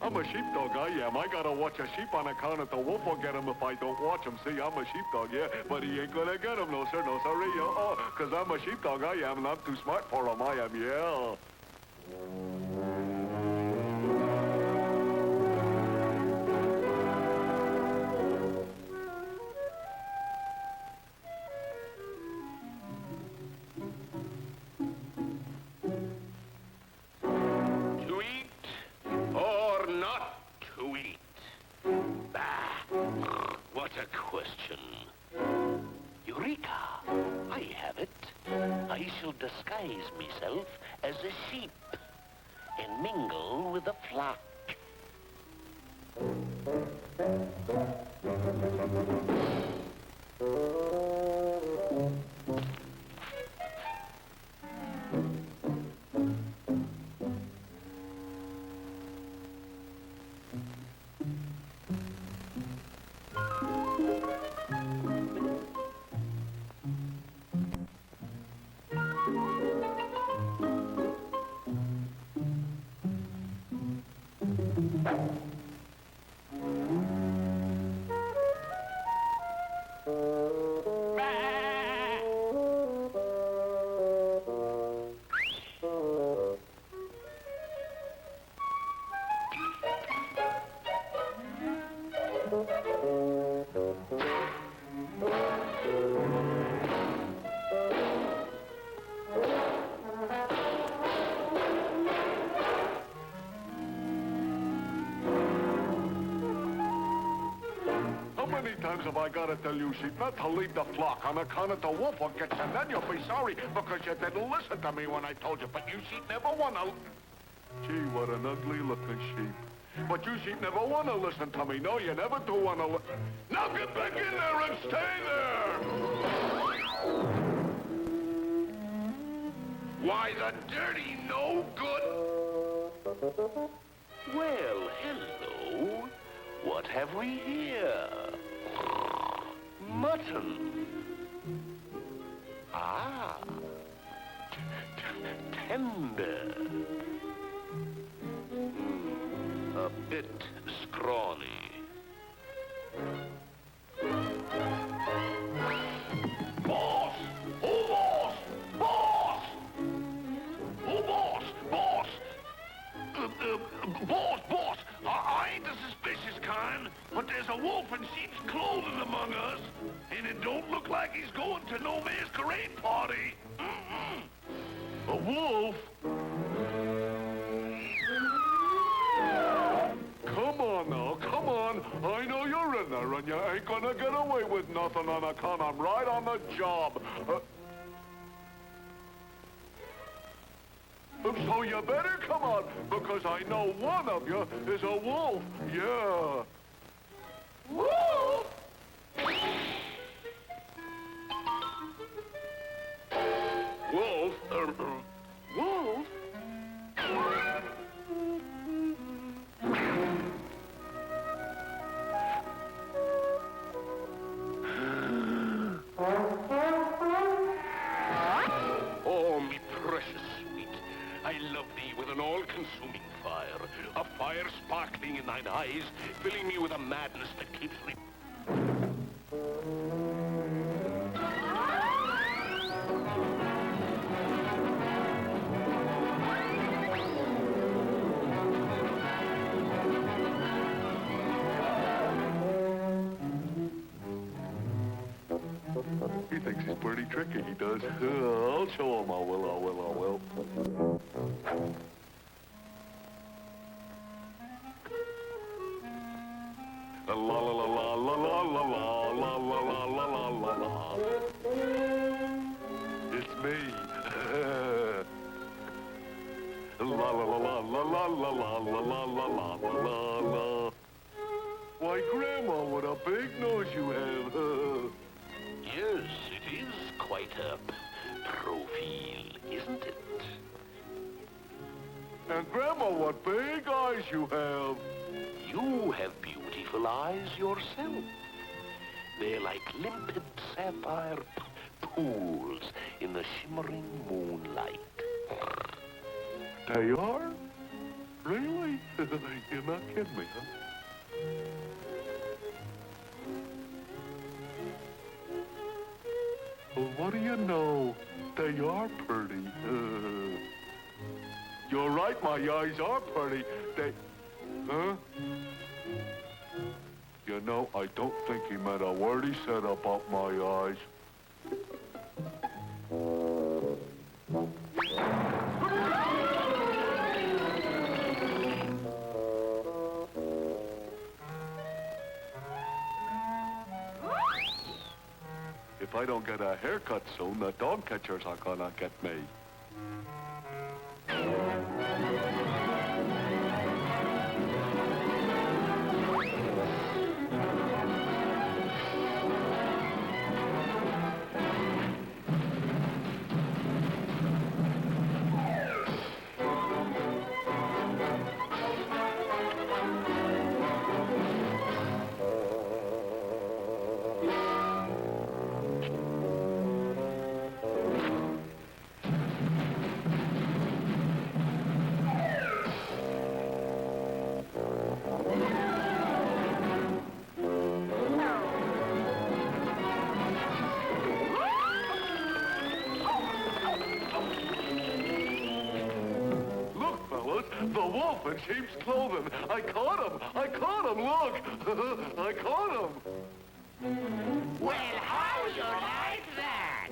I'm a sheepdog, I am. I gotta watch a sheep on account of the wolf will get him if I don't watch him. See, I'm a sheepdog, yeah, but he ain't gonna get him, no sir, no sorry. Cause I'm a sheepdog, I am, and I'm too smart for him, I am, yeah. To eat or not to eat? Bah, what a question. Eureka! I have it. I shall disguise myself as a sheep and mingle with the flock. How many times have I got to tell you, sheep, not to leave the flock on account of the wolf will get you, and then you'll be sorry because you didn't listen to me when I told you, but you sheep never want to... Gee, what an ugly-looking sheep. But you sheep never want to listen to me. No, you never do want to Now get back in there and stay there! Why, the dirty no-good! Well, hello. What have we here? Mutton. Ah. Tender. A bit scrawny. Boss! Oh, boss! Boss! Oh, boss! Boss! Boss! I ain't the suspicious kind, but there's a wolf in sheep's clothing among us, and it don't look like he's going to no masquerade party. A wolf? Come on now, come on. I know you're in there, and you ain't gonna get away with nothing on account I'm right on the job. So you better come out, because I know one of you is a wolf. Yeah. Wolf! Wolf? Wolf? Oh, me precious sweet, I love thee with an all-consuming fire, a fire sparkling in thine eyes, filling me with a madness that keeps me... He thinks he's pretty tricky, he does. I'll show him, I will. La la la la la la la la la la la la la la. It's me. La la la la la la la la la la la la la. Why, Grandma, what a big nose you have. Yes, it is quite a profile, isn't it? And Grandma, what big eyes you have. You have beautiful eyes yourself. They're like limpid sapphire pools in the shimmering moonlight. They are? Really? You're not kidding me, huh? Well, what do you know? They are pretty. You're right, my eyes are pretty. They... Huh? You know, I don't think he meant a word he said about my eyes. If I don't get a haircut soon, the dog catchers are gonna get me. The wolf in sheep's clothing. I caught him. I caught him. Look. I caught him. Well, how you like that?